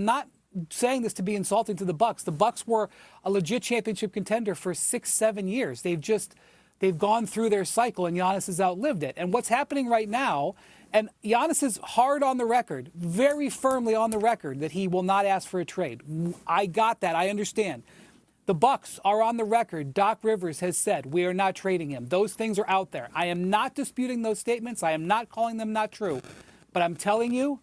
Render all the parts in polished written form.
Not saying this to be insulting to the Bucks. The Bucks were a legit championship contender for 6-7 years. They've gone through their cycle, and Giannis has outlived it. And what's happening right now, and Giannis is hard on the record, very firmly on the record, that he will not ask for a trade. I got that. I understand. The Bucks are on the record. Doc Rivers has said we are not trading him. Those things are out there. I am not disputing those statements. I am not calling them not true. But I'm telling you,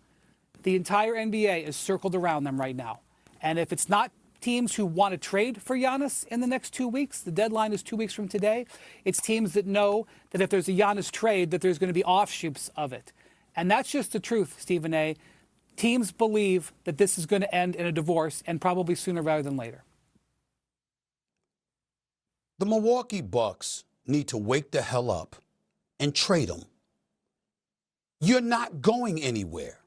the entire NBA is circled around them right now. And if it's not teams who want to trade for Giannis in the next 2 weeks, the deadline is 2 weeks from today, it's teams that know that if there's a Giannis trade, that there's going to be offshoots of it. And that's just the truth, Stephen A. Teams believe that this is going to end in a divorce, and probably sooner rather than later. The Milwaukee Bucks need to wake the hell up and trade him. You're not going anywhere.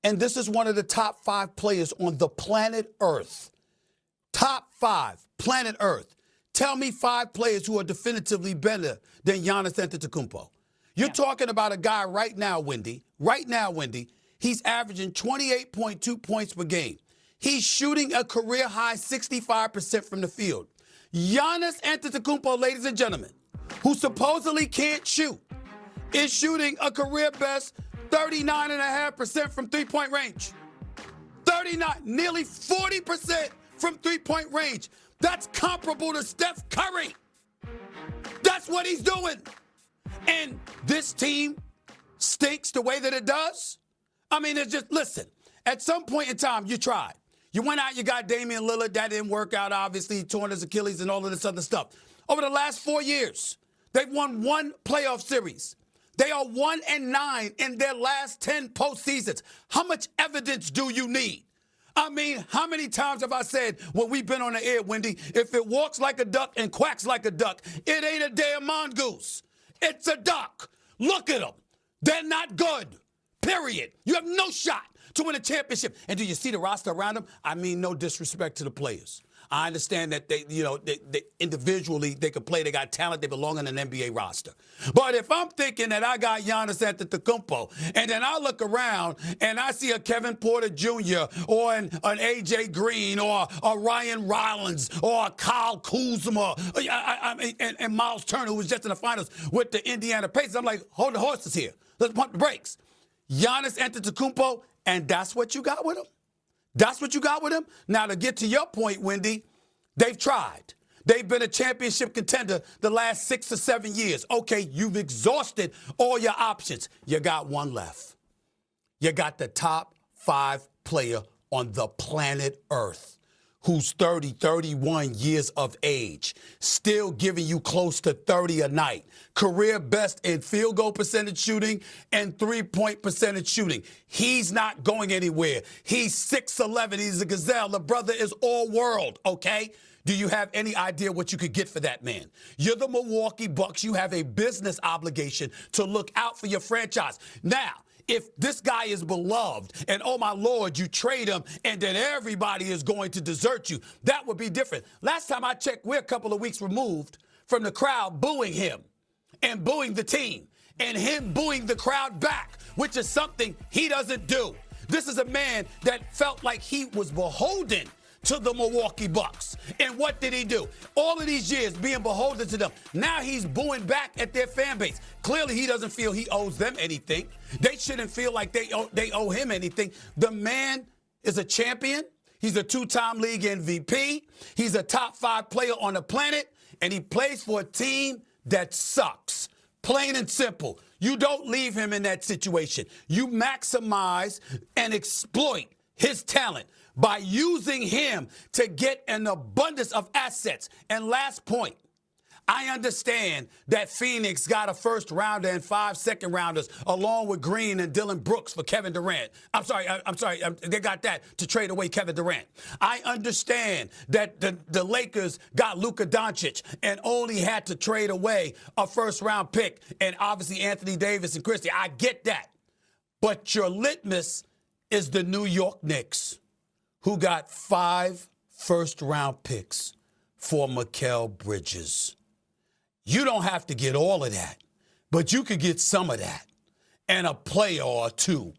And this is one of the top 5 players on the planet Earth. Top 5, planet Earth. Tell me 5 players who are definitively better than Giannis Antetokounmpo. You're talking about a guy right now, Wendy. He's averaging 28.2 points per game. He's shooting a career-high 65% from the field. Giannis Antetokounmpo, ladies and gentlemen, who supposedly can't shoot, is shooting a career-best 39.5% from three-point range. 39, nearly 40% from three-point range. That's comparable to Steph Curry. That's what he's doing. And this team stinks the way that it does. I mean, it's just, listen, at some point in time, you tried. You went out, you got Damian Lillard. That didn't work out, obviously. He torn his Achilles and all of this other stuff. Over the last 4 years, they've won 1 playoff series. They are 1-9 in their last 10 postseasons. How much evidence do you need? I mean, how many times have I said when we've been on the air, Wendy, if it walks like a duck and quacks like a duck, it ain't a damn mongoose. It's a duck. Look at them. They're not good. Period. You have no shot to win a championship. And do you see the roster around them? I mean, no disrespect to the players. I understand that they individually they can play. They got talent. They belong on an NBA roster. But if I'm thinking that I got Giannis Antetokounmpo, and then I look around and I see a Kevin Porter Jr. or an AJ Green or a Ryan Rollins or a Kyle Kuzma and Miles Turner, who was just in the finals with the Indiana Pacers, I'm like, hold the horses here. Let's pump the brakes. Giannis Antetokounmpo, and that's what you got with him? That's what you got with him? Now, to get to your point, Wendy, they've tried. They've been a championship contender the last 6 or 7 years. Okay, you've exhausted all your options. You got one left. You got the top 5 player on the planet Earth who's 30, 31 years of age, still giving you close to 30 a night. Career best in field goal percentage shooting and three-point percentage shooting. He's not going anywhere. He's 6'11". He's a gazelle. The brother is all world, okay? Do you have any idea what you could get for that man? You're the Milwaukee Bucks. You have a business obligation to look out for your franchise. Now, if this guy is beloved and, oh, my Lord, you trade him and then everybody is going to desert you, that would be different. Last time I checked, we're a couple of weeks removed from the crowd booing him and booing the team and him booing the crowd back, which is something he doesn't do. This is a man that felt like he was beholden to the Milwaukee Bucks. And what did he do? All of these years being beholden to them. Now he's booing back at their fan base. Clearly he doesn't feel he owes them anything. They shouldn't feel like they owe him anything. The man is a champion. He's a 2-time league MVP. He's a top 5 player on the planet. And he plays for a team that sucks. Plain and simple. You don't leave him in that situation. You maximize and exploit his talent by using him to get an abundance of assets. And last point, I understand that Phoenix got a first rounder and 5 second rounders along with Green and Dylan Brooks for Kevin Durant. I'm sorry. They got that to trade away Kevin Durant. I understand that the Lakers got Luka Doncic and only had to trade away a first round pick and obviously Anthony Davis and Christie. I get that. But your litmus is the New York Knicks, who got 5 first-round picks for Mikal Bridges. You don't have to get all of that, but you could get some of that and a player or two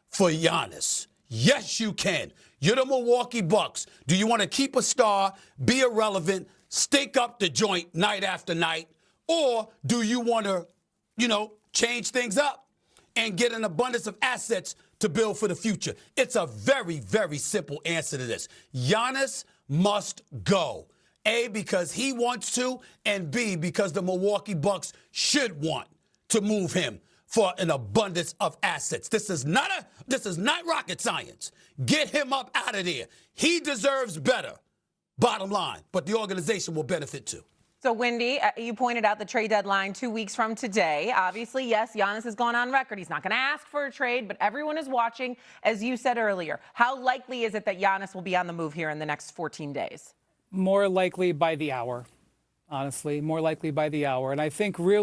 for Giannis. Yes, you can. You're the Milwaukee Bucks. Do you want to keep a star, be irrelevant, stink up the joint night after night, or do you want to, change things up and get an abundance of assets to build for the future? It's a very, very simple answer to this. Giannis must go. A, because he wants to, and B, because the Milwaukee Bucks should want to move him for an abundance of assets. This is not rocket science. Get him up out of there. He deserves better, bottom line, but the organization will benefit too. So, Wendy, you pointed out the trade deadline 2 weeks from today. Obviously, yes, Giannis has gone on record. He's not going to ask for a trade, but everyone is watching, as you said earlier. How likely is it that Giannis will be on the move here in the next 14 days? More likely by the hour, honestly, more likely by the hour. And I think really